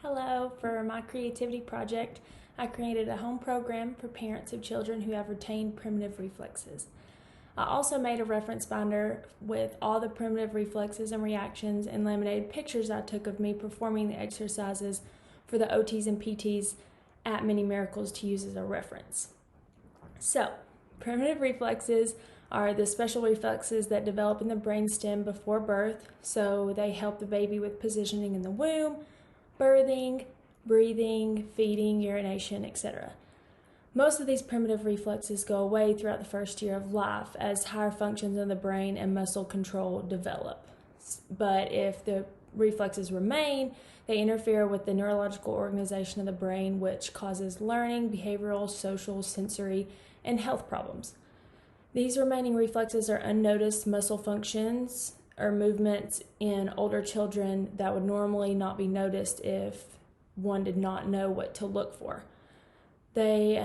Hello, for my creativity project, I created a home program for parents of children who have retained primitive reflexes. I also made a reference binder with all the primitive reflexes and reactions and laminated pictures I took of me performing the exercises for the OTs and PTs at Mini Miracles to use as a reference. So, primitive reflexes are the special reflexes that develop in the brainstem before birth, so they help the baby with positioning in the womb, birthing, breathing, feeding, urination, etc. Most of these primitive reflexes go away throughout the first year of life as higher functions of the brain and muscle control develop. But if the reflexes remain, they interfere with the neurological organization of the brain, which causes learning, behavioral, social, sensory, and health problems. These remaining reflexes are unnoticed muscle functions or movements in older children that would normally not be noticed if one did not know what to look for. They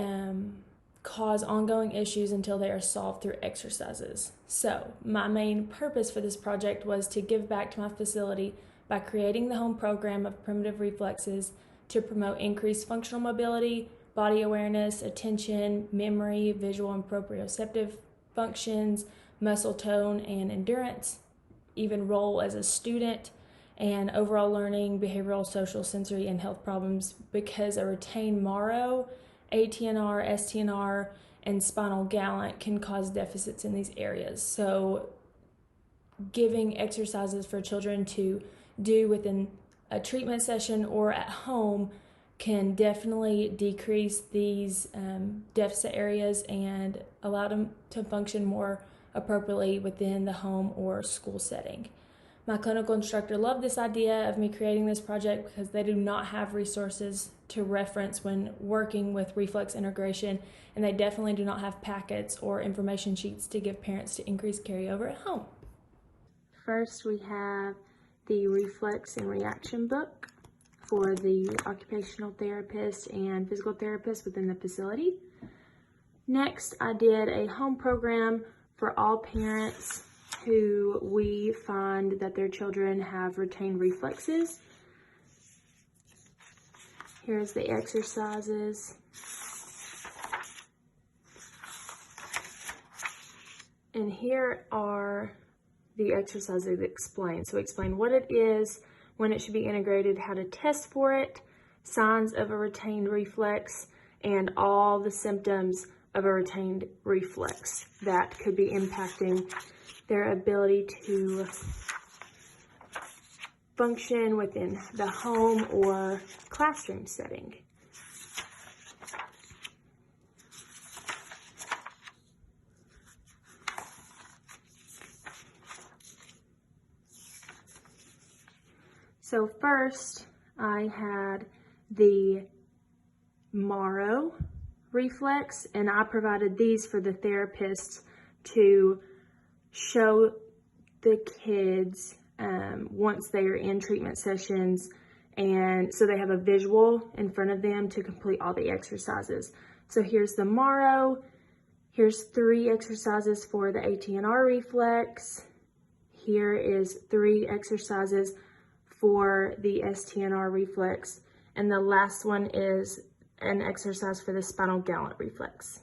cause ongoing issues until they are solved through exercises. So, my main purpose for this project was to give back to my facility by creating the home program of primitive reflexes to promote increased functional mobility, body awareness, attention, memory, visual and proprioceptive functions, muscle tone and endurance, even role as a student, and overall learning, behavioral, social, sensory, and health problems, because a retained MARO, ATNR, STNR, and spinal gallant can cause deficits in these areas. So giving exercises for children to do within a treatment session or at home can definitely decrease these deficit areas and allow them to function more appropriately within the home or school setting. My clinical instructor loved this idea of me creating this project because they do not have resources to reference when working with reflex integration, and they definitely do not have packets or information sheets to give parents to increase carryover at home. First, we have the reflex and reaction book for the occupational therapist and physical therapist within the facility. Next, I did a home program for all parents who we find that their children have retained reflexes. Here's the exercises. And here are the exercises explained. So explain what it is, when it should be integrated, how to test for it, signs of a retained reflex, and all the symptoms of a retained reflex that could be impacting their ability to function within the home or classroom setting. So first, I had the MARO reflex, and I provided these for the therapists to show the kids once they are in treatment sessions, and so they have a visual in front of them to complete all the exercises. So here's the MARO, here's 3 exercises for the ATNR reflex, here is 3 exercises for the STNR reflex, and the last one is an exercise for the spinal gallant reflex.